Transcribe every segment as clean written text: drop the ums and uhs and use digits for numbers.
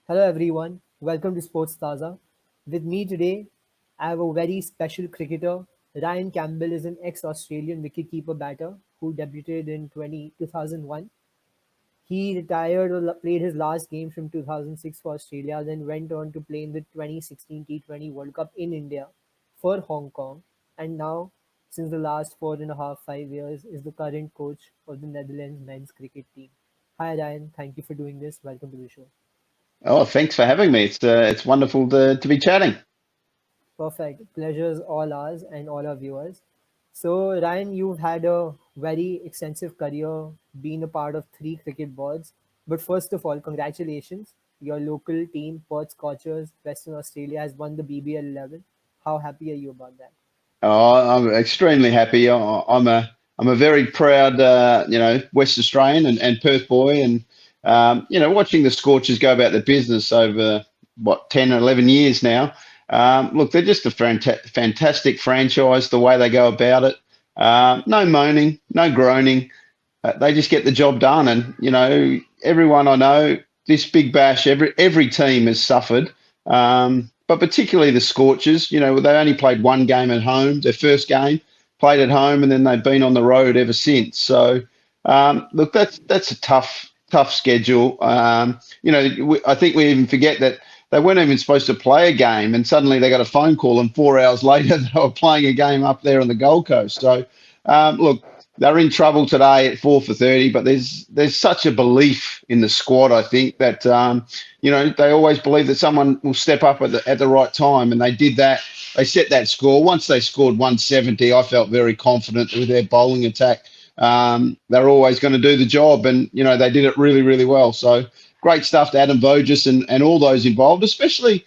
Hello everyone, welcome to Sports Taza. With me today, I have a very special cricketer. Ryan Campbell is an ex-Australian wicketkeeper batter who debuted in 2001. He retired or played his last game from 2006 for Australia, then went on to play in the 2016 T20 World Cup in India for Hong Kong, and now, since the last 4.5, 5 years, is the current coach of the Netherlands men's cricket team. Hi Ryan, thank you for doing this. Welcome to the show. Oh, thanks for having me. It's wonderful to be chatting. Perfect. Pleasure's all ours and all our viewers. So, Ryan, you've had a very extensive career, been a part of three cricket boards. But first of all, congratulations. Your local team, Perth Scorchers, Western Australia, has won the BBL 11. How happy are you about that? Oh, I'm extremely happy. I'm a very proud West Australian and Perth boy, and watching the Scorchers go about their business over what 10 or 11 years now. Look, they're just a fantastic franchise. The way they go about it, no moaning, no groaning. They just get the job done, and everyone I know, this big bash, every team has suffered, but particularly the Scorchers. They only played one game at home, their first game, played at home, and then they've been on the road ever since. So, look, that's a tough schedule. I think we even forget that they weren't even supposed to play a game, and suddenly they got a phone call, and 4 hours later they were playing a game up there on the Gold Coast. So, look, they're in trouble today at 4 for 30, but there's such a belief in the squad. I think that they always believe that someone will step up at the right time, and they did that. They set that score. Once they scored 170, I felt very confident with their bowling attack. They're always going to do the job, and they did it really, really well. So great stuff to Adam Voges and all those involved. Especially,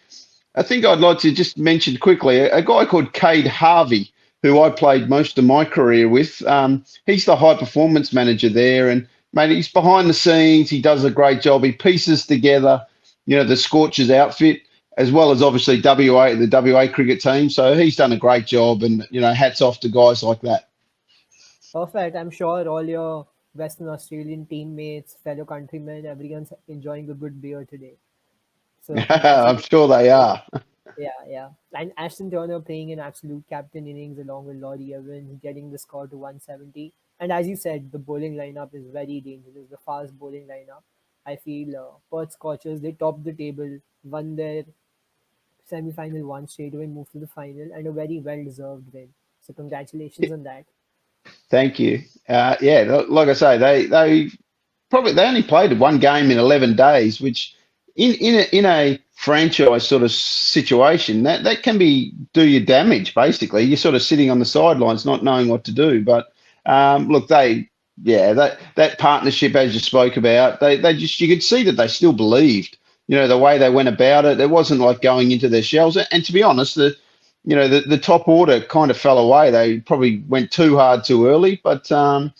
I think I'd like to just mention quickly a guy called Cade Harvey, who I played most of my career with. He's the high performance manager there, and mate, he's behind the scenes. He does a great job. He pieces together, the Scorchers outfit, as well as obviously the WA cricket team. So he's done a great job, and hats off to guys like that. Perfect. I'm sure all your Western Australian teammates, fellow countrymen, everyone's enjoying a good beer today. So, I'm congratulations. sure they are. Yeah. And Ashton Turner playing an absolute captain innings along with Laurie Evans, getting the score to 170. And as you said, the bowling lineup is very dangerous. The fast bowling lineup. I feel Perth Scorchers, they topped the table, won their semi-final one straight away, moved to the final, and a very well-deserved win. So congratulations on that. Thank you. Yeah, like I say, they only played one game in 11 days, which in a franchise sort of situation that can do you damage. Basically, you're sort of sitting on the sidelines, not knowing what to do. But look, that partnership, as you spoke about, they just, you could see that they still believed. The way they went about it, it wasn't like going into their shells. And to be honest, the top order kind of fell away. They probably went too hard too early, but I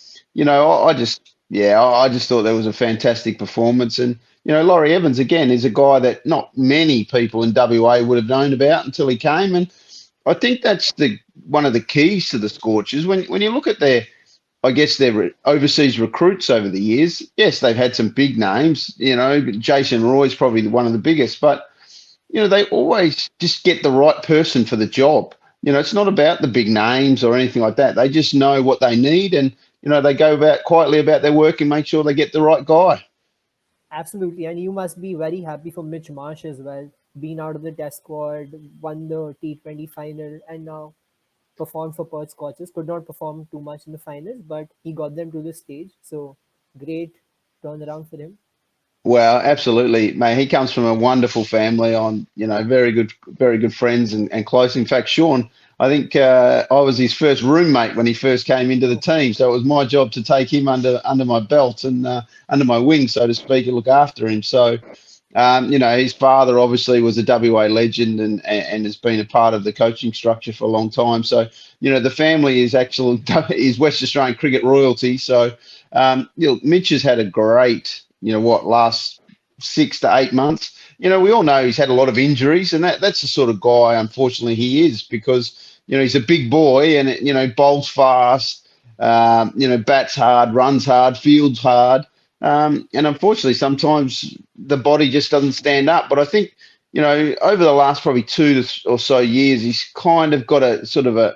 just thought that was a fantastic performance. And Laurie Evans again is a guy that not many people in WA would have known about until he came. And I think that's one of the keys to the Scorchers. When you look at their overseas recruits over the years, yes, they've had some big names. Jason Roy's probably one of the biggest, but they always just get the right person for the job. It's not about the big names or anything like that. They just know what they need, and they go quietly about their work and make sure they get the right guy. Absolutely, and you must be very happy for Mitch Marsh as well, being out of the Test squad, won the T20 final, and now performed for Perth Scorchers. Could not perform too much in the finals, but he got them to the stage. So great turnaround for him. Well, absolutely, mate. He comes from a wonderful family. On very good friends and close. In fact, Sean, I think I was his first roommate when he first came into the team. So it was my job to take him under my belt and under my wing, so to speak, and look after him. So, his father obviously was a WA legend and has been a part of the coaching structure for a long time. So, the family is actually is West Australian cricket royalty. So, Mitch has had a great last 6 to 8 months. We all know he's had a lot of injuries, and that's the sort of guy, unfortunately, he is, because he's a big boy and bowls fast, bats hard, runs hard, fields hard. And unfortunately, sometimes the body just doesn't stand up. But I think, over the last probably or so years, he's kind of got a sort of a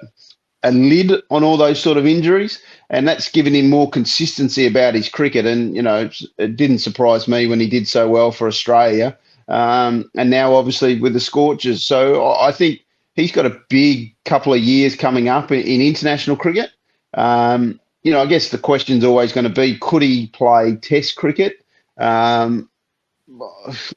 lid on all those sort of injuries, and that's given him more consistency about his cricket. And it didn't surprise me when he did so well for Australia, and now obviously with the Scorchers. So I think he's got a big couple of years coming up in international cricket. I guess the question's always going to be, could he play Test cricket? Um,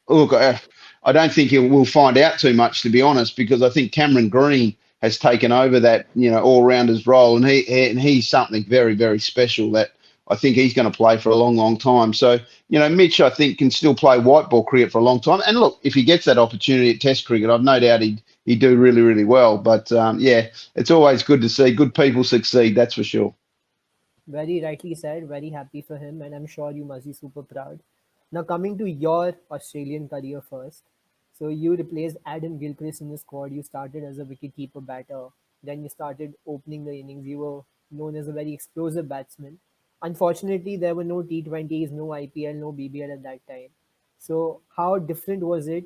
Look, I don't think we'll find out too much, to be honest, because I think Cameron Green has taken over that all-rounders role, and he's something very, very special that I think he's going to play for a long, long time. So Mitch, I think, can still play white ball cricket for a long time. And look, if he gets that opportunity at Test cricket, I've no doubt he'd do really, really well. But yeah, it's always good to see good people succeed. That's for sure. Very rightly said. Very happy for him, and I'm sure you must be super proud. Now, coming to your Australian career first. So, you replaced Adam Gilchrist in the squad. You started as a wicketkeeper batter. Then, you started opening the innings. You were known as a very explosive batsman. Unfortunately, there were no T20s, no IPL, no BBL at that time. So, how different was it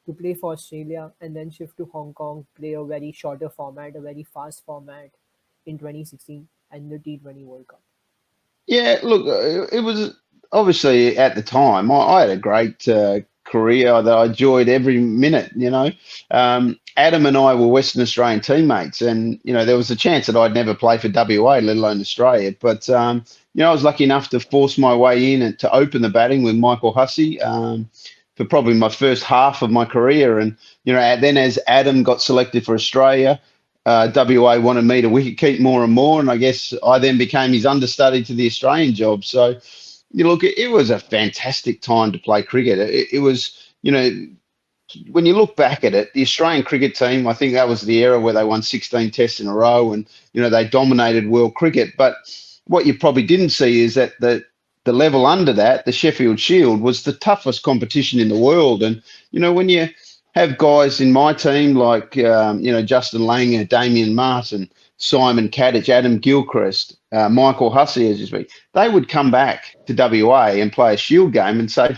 to play for Australia and then shift to Hong Kong, play a very shorter format, a very fast format in 2016 and the T20 World Cup? Yeah, look, it was obviously at the time. I had a great career that I enjoyed every minute. Adam and I were Western Australian teammates, and there was a chance that I'd never play for WA, let alone Australia. But I was lucky enough to force my way in and to open the batting with Michael Hussey for probably my first half of my career. And then as Adam got selected for Australia, WA wanted me to wicket keep more and more, and I guess I then became his understudy to the Australian job. So, look, it was a fantastic time to play cricket. It was, when you look back at it, the Australian cricket team, I think that was the era where they won 16 tests in a row, and they dominated world cricket. But what you probably didn't see is that the level under that, the Sheffield Shield, was the toughest competition in the world. And when you have guys in my team like Justin Langer, Damien Martin, Simon Kadich, Adam Gilchrist, Michael Hussey, as you speak, they would come back to WA and play a Shield game and say,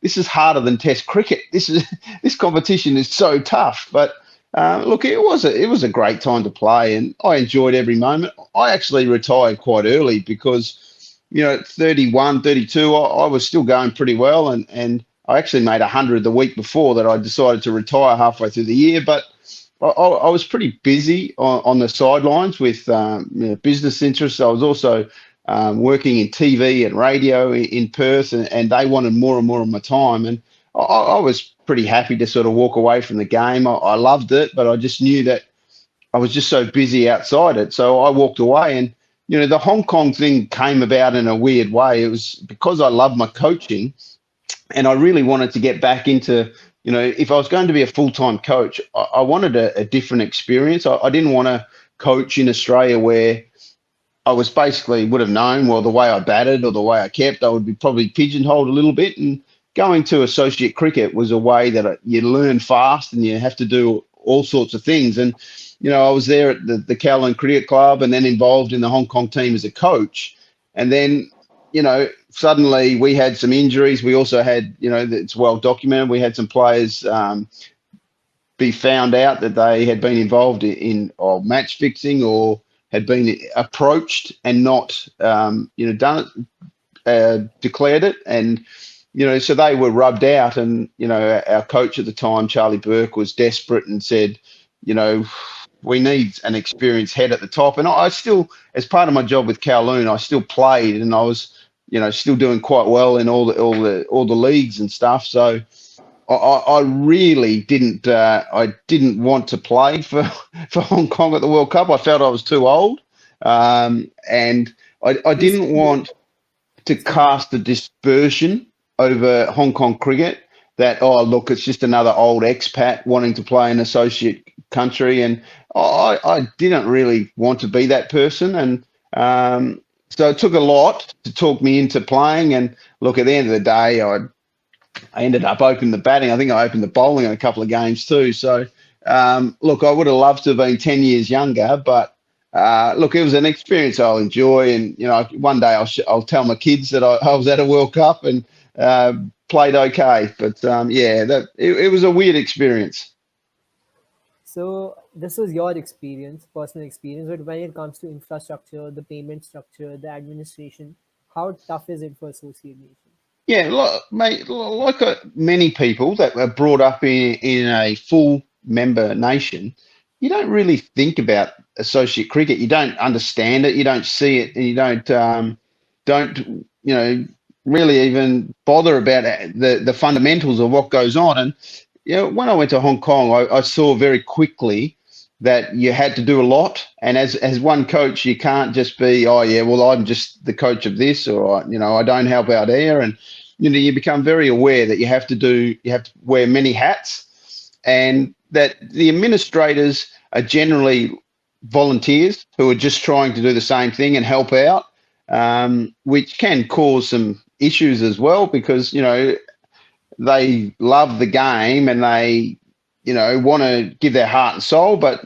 "This is harder than Test cricket. This competition is so tough." But look, it was a great time to play, and I enjoyed every moment. I actually retired quite early because at 31, 32, I was still going pretty well, and I actually made 100 the week before that. I decided to retire halfway through the year, but I was pretty busy on the sidelines with business interests. I was also working in TV and radio in Perth, and they wanted more and more of my time. And I was pretty happy to sort of walk away from the game. I loved it, but I just knew that I was just so busy outside it. So I walked away, and the Hong Kong thing came about in a weird way. It was because I loved my coaching, and I really wanted to get back into, if I was going to be a full-time coach, I wanted a different experience. I didn't want to coach in Australia where I was basically would have known, well, the way I batted or the way I kept, I would be probably pigeonholed a little bit. And going to associate cricket was a way that you learn fast and you have to do all sorts of things. And, I was there at the Kowloon Cricket Club and then involved in the Hong Kong team as a coach. And then, suddenly we had some injuries. We also had, it's well documented, we had some players be found out that they had been involved in match fixing or had been approached and not, done it, declared it. And, so they were rubbed out. And, our coach at the time, Charlie Burke, was desperate and said, we need an experienced head at the top. And I still, as part of my job with Kowloon, I still played, and I was, still doing quite well in all the leagues and stuff. So I really didn't want to play for Hong Kong at the World Cup. I felt I was too old, and I didn't Basically, want to cast a dispersion over Hong Kong cricket. That, oh, look, it's just another old expat wanting to play an associate country, and I didn't really want to be that person. And so it took a lot to talk me into playing. And look, at the end of the day, I ended up opening the batting. I think I opened the bowling in a couple of games too. So look, I would have loved to have been 10 years younger, but Look, it was an experience I'll enjoy, and one day I'll tell my kids that I was at a World Cup and played okay. But yeah, it was a weird experience. So this was your experience, personal experience, but when it comes to infrastructure, the payment structure, the administration, how tough is it for associate nations? Yeah, mate, like many people that were brought up in a full member nation, you don't really think about associate cricket. You don't understand it, you don't see it, and you don't really even bother about the fundamentals of what goes on. And when I went to Hong Kong, I saw very quickly that you had to do a lot. And as one coach, you can't just be, oh yeah, well I'm just the coach of this, or I don't help out there. And you become very aware that you have to wear many hats, and that the administrators are generally volunteers who are just trying to do the same thing and help out, which can cause some issues as well because they love the game and they want to give their heart and soul, but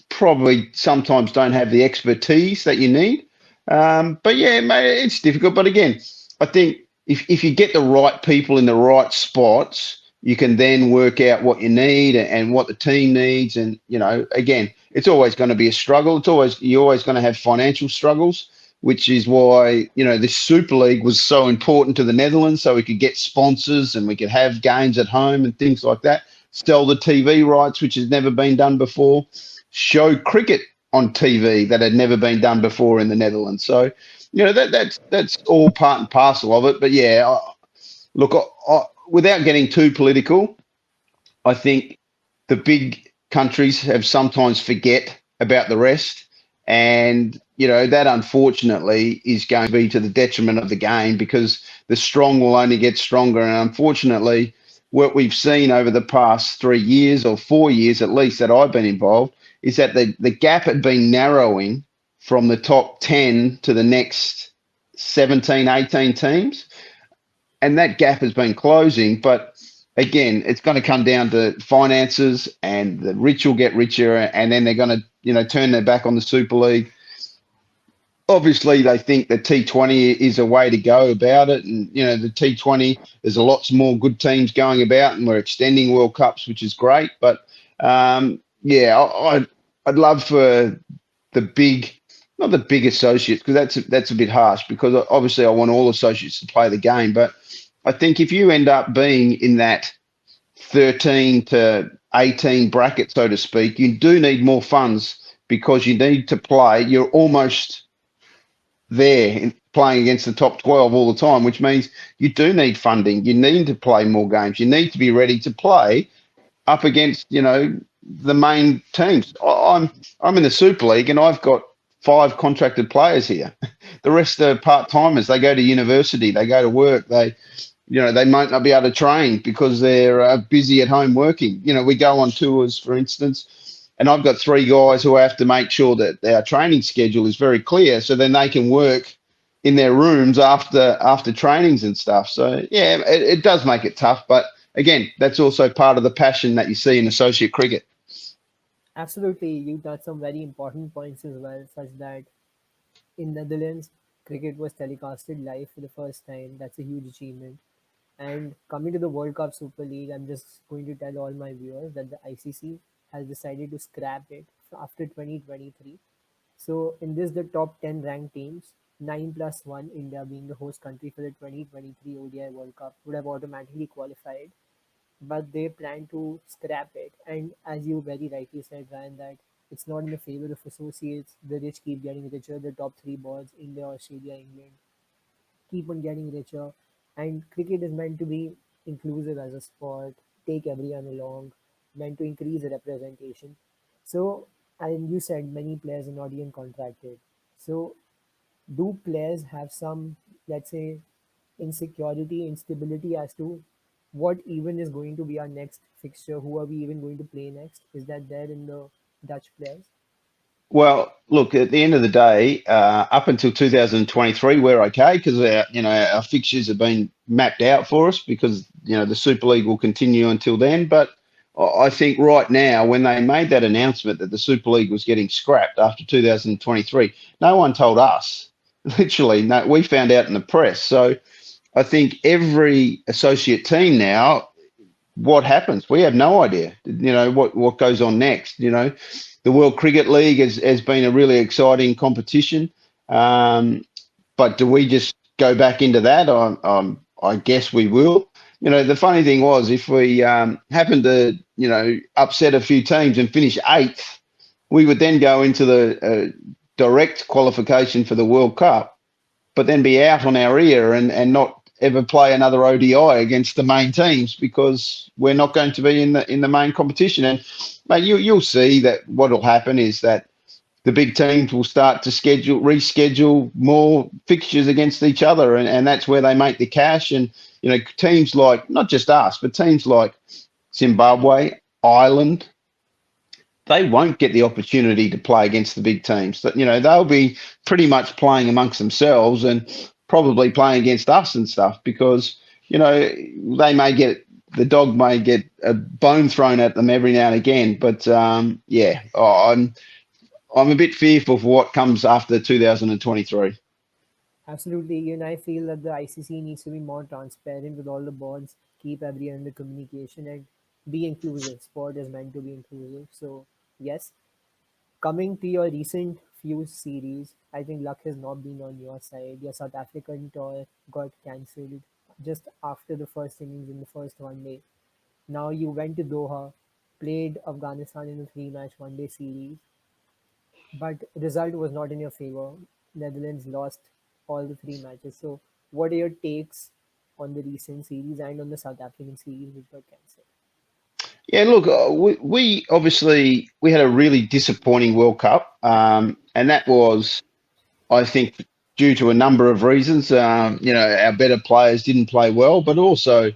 probably sometimes don't have the expertise that you need. But yeah, mate, it's difficult. But again, I think if you get the right people in the right spots, you can then work out what you need and what the team needs. And again, it's always going to be a struggle. You're always going to have financial struggles, which is why this Super League was so important to the Netherlands, so we could get sponsors and we could have games at home and things like that. Sell the TV rights, which has never been done before. Show cricket on TV that had never been done before in the Netherlands. So that's all part and parcel of it. But yeah, look, without getting too political, I think the big countries have sometimes forget about the rest. And, that unfortunately is going to be to the detriment of the game because the strong will only get stronger. And unfortunately, what we've seen over the past 3 years or 4 years, at least that I've been involved, is that the gap had been narrowing from the top 10 to the next 17, 18 teams. And that gap has been closing. But again, it's going to come down to finances, and the rich will get richer, and then they're going to, turn their back on the Super League. Obviously, they think the T20 is a way to go about it, and the T20, there's a lots more good teams going about, and we're extending World Cups, which is great. But yeah, I'd love for the big, not the big associates, because that's a bit harsh. Because obviously, I want all associates to play the game, but I think if you end up being in that 13 to 18 bracket, so to speak, you do need more funds because you need to play. You're almost there playing against the top 12 all the time, which means you do need funding. You need to play more games. You need to be ready to play up against, the main teams. I'm in the Super League and I've got 5 contracted players here. The rest are part-timers. They go to university. They go to work. They might not be able to train because they're busy at home working. We go on tours, for instance, and I've got 3 guys who have to make sure that our training schedule is very clear, so then they can work in their rooms after trainings and stuff. So yeah, it does make it tough, but again, that's also part of the passion that you see in associate cricket. Absolutely, you touched some very important points as well, such that in Netherlands, cricket was telecasted live for the first time. That's a huge achievement. And coming to the World Cup Super League, I'm just going to tell all my viewers that the ICC has decided to scrap it after 2023. So in this, the top 10 ranked teams, 9 plus 1, India being the host country for the 2023 ODI World Cup, would have automatically qualified, but they plan to scrap it. And as you very rightly said, Ryan, that it's not in the favor of associates. The rich keep getting richer. The top 3 boards, India, Australia, England, keep on getting richer. And cricket is meant to be inclusive as a sport, take everyone along, meant to increase the representation. So, and you said many players are not even contracted. So, do players have some, let's say, insecurity, instability as to what even is going to be our next fixture? Who are we even going to play next? Is that there in the Dutch players? Well, look, at the end of the day, up until 2023, we're okay because our fixtures have been mapped out for us because the Super League will continue until then. But I think right now, when they made that announcement that the Super League was getting scrapped after 2023, no one told us. Literally, no, we found out in the press. So I think every associate team now, what happens? We have no idea. What goes on next. The World Cricket League has been a really exciting competition. But do we just go back into that? I guess we will. The funny thing was, if we happened to, upset a few teams and finish eighth, we would then go into the direct qualification for the World Cup, but then be out on our ear and not ever play another ODI against the main teams because we're not going to be in the main competition. And mate, you'll see that what will happen is that the big teams will start to reschedule more fixtures against each other, and that's where they make the cash. And teams like, not just us, but teams like Zimbabwe, Ireland, they won't get the opportunity to play against the big teams. That they'll be pretty much playing amongst themselves and probably playing against us and stuff because they may get the dog may get a bone thrown at them every now and again. But yeah, I'm a bit fearful for what comes after 2023. Absolutely, and I feel that the ICC needs to be more transparent with all the boards, keep everyone in the communication, and be inclusive. Sport is meant to be inclusive. So, yes, coming to your recent few series, I think luck has not been on your side. Your South African tour got cancelled just after the first innings in the first one day. Now you went to Doha, played Afghanistan in a three-match one-day series, but result was not in your favor. Netherlands lost all the three matches. So, what are your takes on the recent series and on the South African series which got cancelled? Yeah, look, we obviously we had a really disappointing World Cup, and that was, I think, due to a number of reasons. Our better players didn't play well, but also,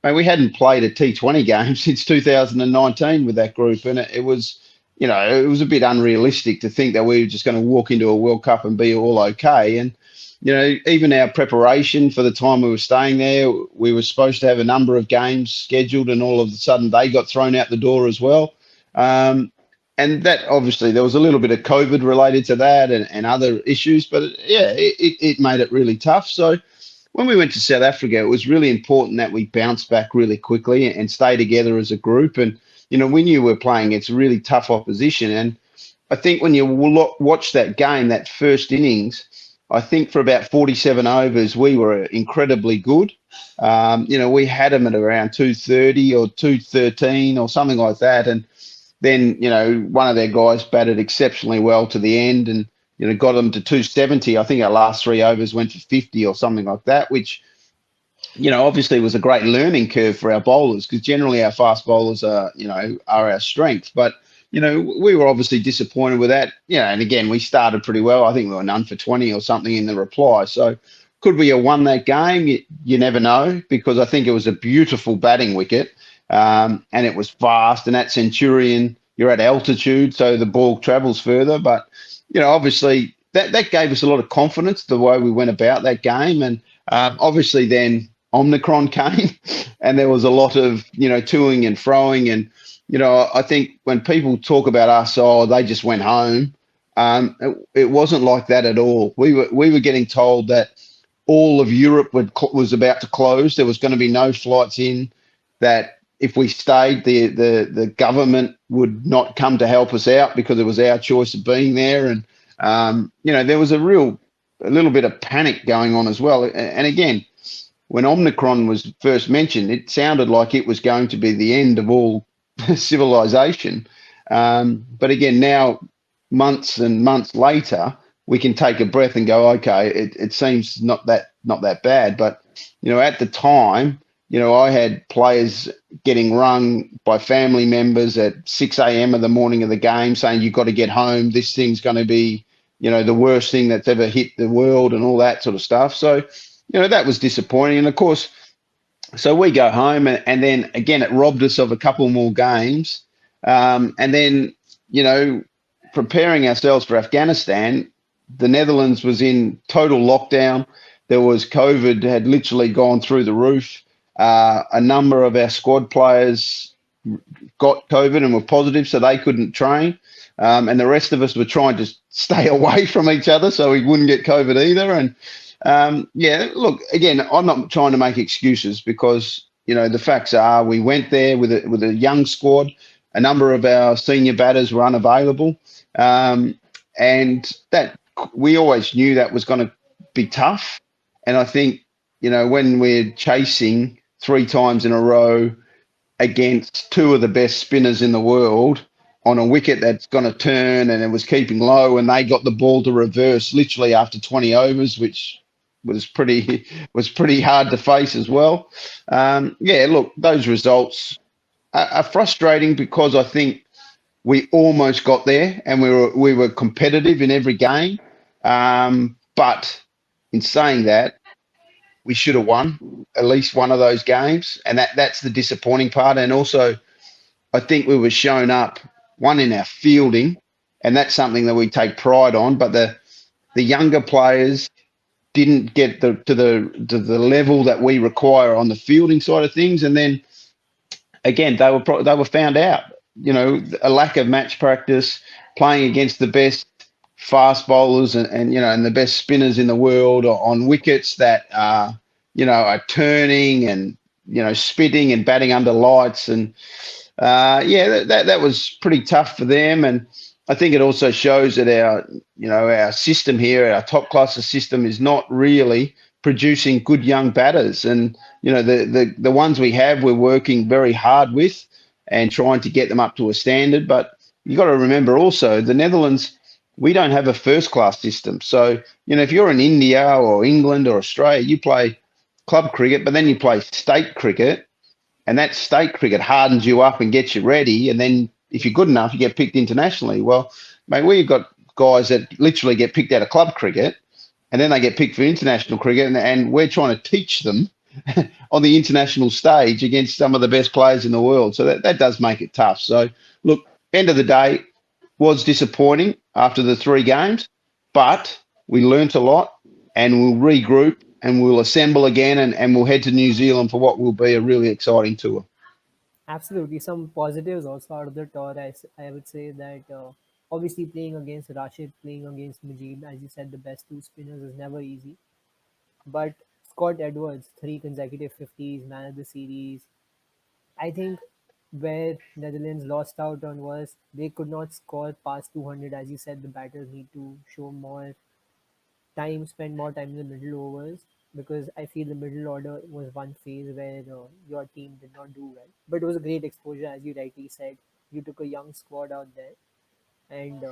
we hadn't played a T20 game since 2019 with that group, and it was, it was a bit unrealistic to think that we were just going to walk into a World Cup and be all okay. And even our preparation for the time we were staying there, we were supposed to have a number of games scheduled, and all of a sudden they got thrown out the door as well. And that obviously there was a little bit of COVID related to that and other issues, but yeah, it made it really tough. So when we went to South Africa, it was really important that we bounced back really quickly and stay together as a group. And, we knew we were playing against really tough opposition. And I think when you watch that game, that first innings, I think for about 47 overs, we were incredibly good. We had them at around 230 or 213 or something like that. And then, one of their guys batted exceptionally well to the end and, got them to 270. I think our last three overs went for 50 or something like that, which, obviously was a great learning curve for our bowlers because generally our fast bowlers are our strength. But, we were obviously disappointed with that. And again, we started pretty well. I think we were none for 20 or something in the reply. So could we have won that game? You never know because I think it was a beautiful batting wicket. And it was fast, and at Centurion, you're at altitude, so the ball travels further. But, obviously that gave us a lot of confidence the way we went about that game. And obviously then Omicron came and there was a lot of, toing and froing. And, I think when people talk about us, they just went home. It wasn't like that at all. We were getting told that all of Europe was about to close. There was going to be no flights in, that if we stayed, the government would not come to help us out because it was our choice of being there. And, there was a little bit of panic going on as well. And again, when Omicron was first mentioned, it sounded like it was going to be the end of all civilization. But again, now, months and months later, we can take a breath and go, okay, it seems not that bad. But, at the time, I had players getting rung by family members at 6 a.m. of the morning of the game saying, you've got to get home. This thing's going to be, the worst thing that's ever hit the world and all that sort of stuff. So, that was disappointing. And of course, so we go home and then again, it robbed us of a couple more games. And then, preparing ourselves for Afghanistan, the Netherlands was in total lockdown. There was COVID had literally gone through the roof. A number of our squad players got COVID and were positive, so they couldn't train. And the rest of us were trying to stay away from each other so we wouldn't get COVID either. And yeah, look, again, I'm not trying to make excuses because, the facts are we went there with a young squad. A number of our senior batters were unavailable. And that we always knew that was going to be tough. And I think, when we're chasing 3 times in a row against two of the best spinners in the world on a wicket that's going to turn and it was keeping low and they got the ball to reverse literally after 20 overs, which was pretty hard to face as well. Yeah, look, those results are frustrating because I think we almost got there and we were competitive in every game. But in saying that, we should have won at least one of those games, and that's the disappointing part. And also, I think we were shown up one in our fielding, and that's something that we take pride on. But the younger players didn't get to the level that we require on the fielding side of things, and then again they were found out. A lack of match practice, playing against the best fast bowlers and the best spinners in the world on wickets that are turning and spitting and batting under lights. And yeah, that was pretty tough for them. And I think it also shows that our system here, our top class system, is not really producing good young batters. And the ones we have, we're working very hard with and trying to get them up to a standard. But you got to remember also the Netherlands, we don't have a first class system. So if you're in India or England or Australia, you play club cricket, but then you play state cricket, and that state cricket hardens you up and gets you ready. And then if you're good enough, you get picked internationally. Well, mate, we've got guys that literally get picked out of club cricket and then they get picked for international cricket, and we're trying to teach them on the international stage against some of the best players in the world. So that does make it tough. So, look, end of the day, was disappointing after the 3 games, but we learnt a lot and we'll regroup and we'll assemble again and we'll head to New Zealand for what will be a really exciting tour. Absolutely. Some positives also out of the tour. I would say that obviously playing against Rashid, playing against Mujib, as you said, the best two spinners is never easy. But Scott Edwards, 3 consecutive 50s, man of the series. I think where Netherlands lost out on was they could not score past 200. As you said, the batters need to show more time, spend more time in the middle overs, because I feel the middle order was one phase where your team did not do well. But it was a great exposure, as you rightly said. You took a young squad out there, and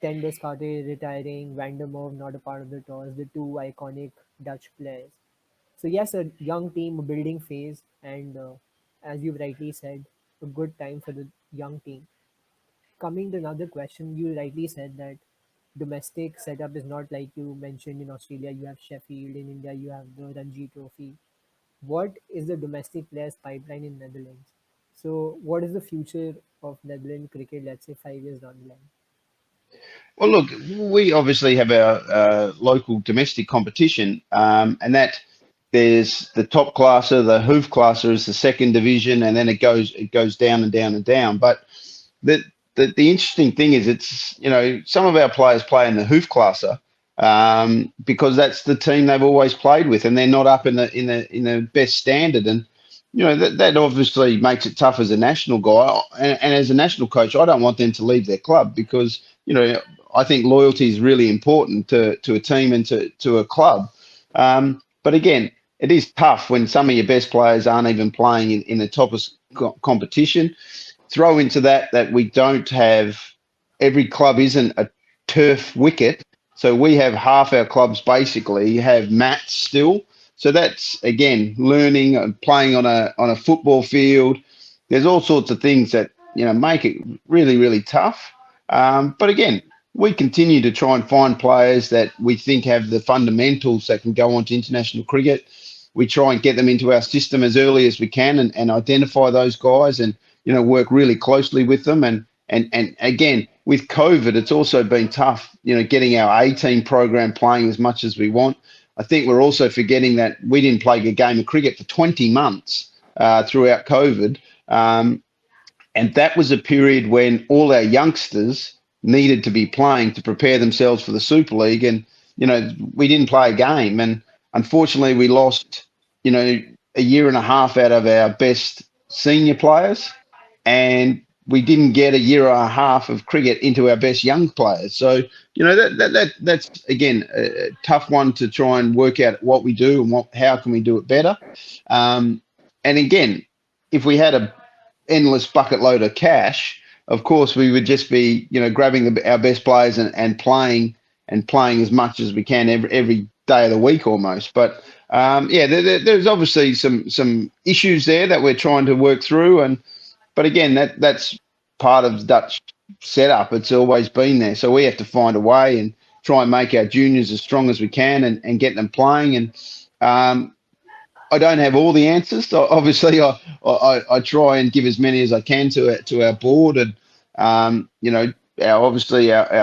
Tender started retiring. Vandermeer not a part of the tours. The two iconic Dutch players. So yes, a young team, a building phase, and as you've rightly said, a good time for the young team. Coming to another question, you rightly said that domestic setup is not like you mentioned in Australia. You have Sheffield, in India. You have the Ranji Trophy. What is the domestic players pipeline in Netherlands? So, what is the future of Netherlands cricket? Let's say 5 years down the line. Well, look, we obviously have our local domestic competition, and that there's the top classer, the hoof classer is the second division, and then it goes down and down and down. But the the interesting thing is it's some of our players play in the hoof classer because that's the team they've always played with, and they're not up in the best standard. And that obviously makes it tough as a national guy, and as a national coach, I don't want them to leave their club because I think loyalty is really important to a team and to a club. But again, it is tough when some of your best players aren't even playing in the toppest competition. Throw into that we don't have, every club isn't a turf wicket. So we have half our clubs basically have mats still. So that's again learning and playing on a football field. There's all sorts of things that make it really really tough. But again, we continue to try and find players that we think have the fundamentals that can go on to international cricket. We try and get them into our system as early as we can and identify those guys and work really closely with them. And again, with COVID, it's also been tough, getting our A team program playing as much as we want. I think we're also forgetting that we didn't play a game of cricket for 20 months throughout COVID. Um, and that was a period when all our youngsters needed to be playing to prepare themselves for the Super League. And, we didn't play a game. And unfortunately, we lost, a year and a half out of our best senior players. And we didn't get a year and a half of cricket into our best young players. So, that's again a tough one to try and work out what we do and how can we do it better. Um, and again, if we had a endless bucket load of cash, of course we would just be, grabbing our best players and playing as much as we can every day of the week almost. But yeah, there's obviously some issues there that we're trying to work through, but again, that's part of the Dutch setup. It's always been there, so we have to find a way and try and make our juniors as strong as we can and get them playing. And I don't have all the answers. So obviously, I try and give as many as I can to our board and our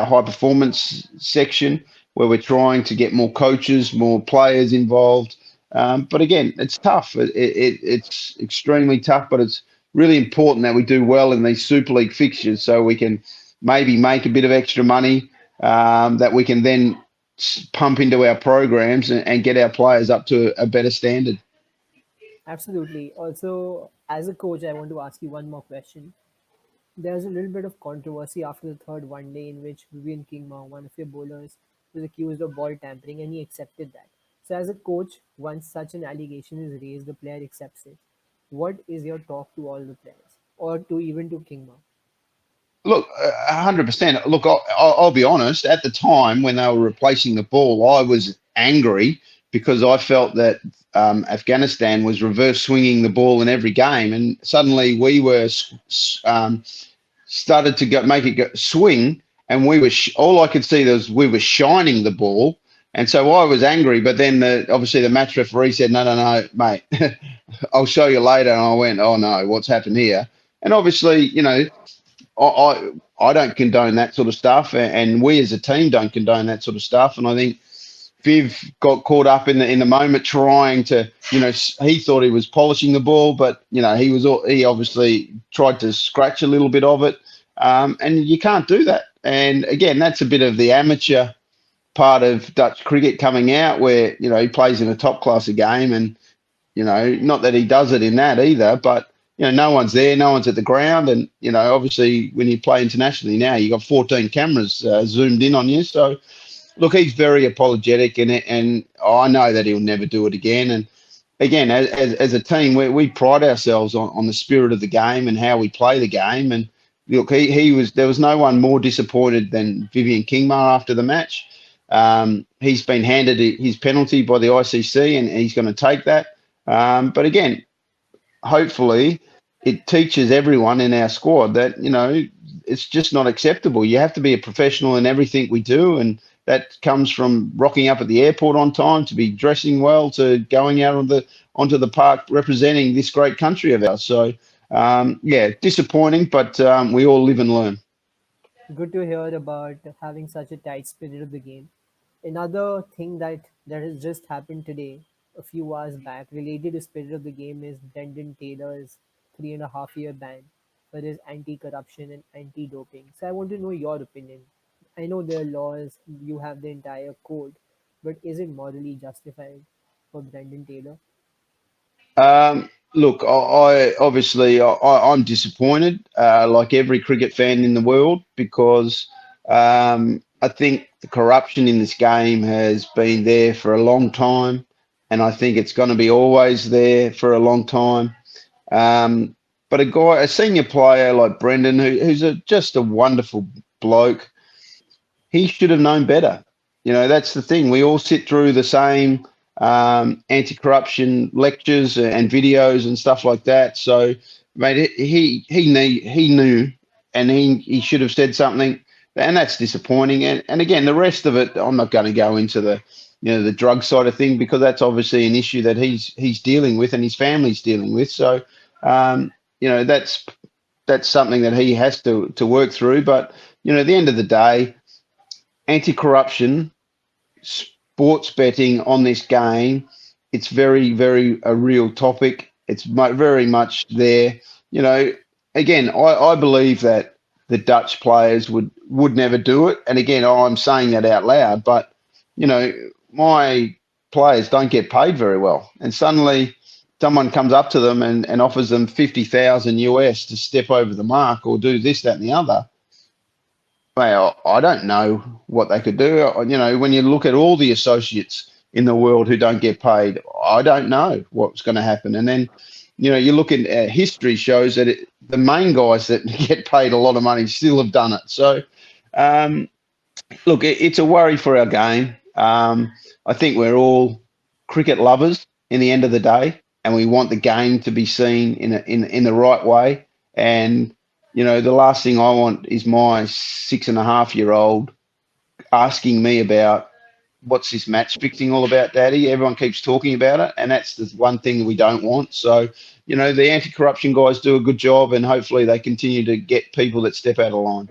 high performance section where we're trying to get more coaches, more players involved. But again, it's tough. It's extremely tough, but it's really important that we do well in these Super League fixtures so we can maybe make a bit of extra money that we can then pump into our programs and get our players up to a better standard. Absolutely. Also, as a coach, I want to ask you one more question. There's a little bit of controversy after the third one day in which Vivian Kingma, one of your bowlers, was accused of ball tampering and he accepted that. So, as a coach, once such an allegation is raised, the player accepts it. What is your talk to all the players or to even to Kingma? Look, 100%. Look, I'll be honest. At the time when they were replacing the ball, I was angry because I felt that Afghanistan was reverse swinging the ball in every game, and suddenly we were started to make it swing, and we were all I could see was we were shining the ball, and so I was angry. But then obviously the match referee said, "No, no, no, mate, I'll show you later." And I went, "Oh no, what's happened here?" And obviously, I don't condone that sort of stuff, and we as a team don't condone that sort of stuff. And I think Viv got caught up in the moment trying to, he thought he was polishing the ball, but he obviously tried to scratch a little bit of it, and you can't do that. And again, that's a bit of the amateur part of Dutch cricket coming out, where he plays in a top class of game, and not that he does it in that either, but no one's there, no one's at the ground, and obviously when you play internationally now, you got 14 cameras zoomed in on you. So look, he's very apologetic, and I know that he'll never do it again. And again, as a team, we pride ourselves on the spirit of the game and how we play the game. And look, there was no one more disappointed than Vivian Kingma after the match. He's been handed his penalty by the ICC, and he's going to take that. But again, hopefully it teaches everyone in our squad that it's just not acceptable. You have to be a professional in everything we do, and that comes from rocking up at the airport on time, to be dressing well, to going out onto the park representing this great country of ours. So yeah, disappointing, but we all live and learn. Good to hear about having such a tight spirit of the game. Another thing that has just happened today, a few hours back, related to spirit of the game, is Brendan Taylor's 3.5 year ban for his anti-corruption and anti-doping. So I want to know your opinion. I know there are laws, you have the entire code, but is it morally justified for Brendan Taylor? Look, I obviously I'm disappointed, like every cricket fan in the world, because I think the corruption in this game has been there for a long time, and I think it's going to be always there for a long time. Um, but a senior player like Brendan, who's just a wonderful bloke, he should have known better. That's the thing. We all sit through the same anti-corruption lectures and videos and stuff like that. So, mate, he knew, and he should have said something, and that's disappointing. And again, the rest of it, I'm not going to go into the drug side of thing, because that's obviously an issue that he's dealing with and his family's dealing with. So, um, that's something that he has to work through. But at the end of the day, anti-corruption, sports betting on this game, it's very, very a real topic. It's very much there. you know, again, I believe that the Dutch players would never do it. And again, I'm saying that out loud, but you know, my players don't get paid very well, and suddenly someone comes up to them and offers them 50,000 US to step over the mark or do this, that, and the other. Well, I don't know what they could do. You know, when you look at all the associates in the world who don't get paid, I don't know what's going to happen. And then, you know, you look at history shows that the main guys that get paid a lot of money still have done it. So, um, look, it's a worry for our game. I think we're all cricket lovers in the end of the day, and we want the game to be seen in the right way. And you know, the last thing I want is my 6.5-year-old asking me about what's this match fixing all about, Daddy. Everyone keeps talking about it, and that's the one thing we don't want. So, you know, the anti-corruption guys do a good job, and hopefully they continue to get people that step out of line.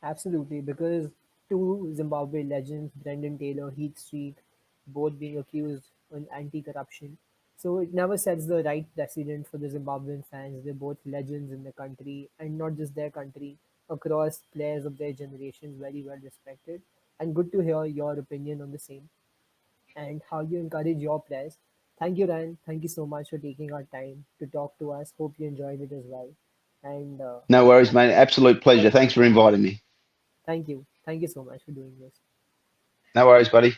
Absolutely, because two Zimbabwe legends, Brendan Taylor, Heath Street, both being accused on anti-corruption. So it never sets the right precedent for the Zimbabwean fans. They're both legends in the country, and not just their country, across players of their generations, very well respected. And good to hear your opinion on the same and how you encourage your players. Thank you, Ryan. Thank you so much for taking our time to talk to us. Hope you enjoyed it as well. And No worries, mate. Absolute pleasure. Thanks for inviting me. thank you. Thank you so much for doing this. No worries, buddy.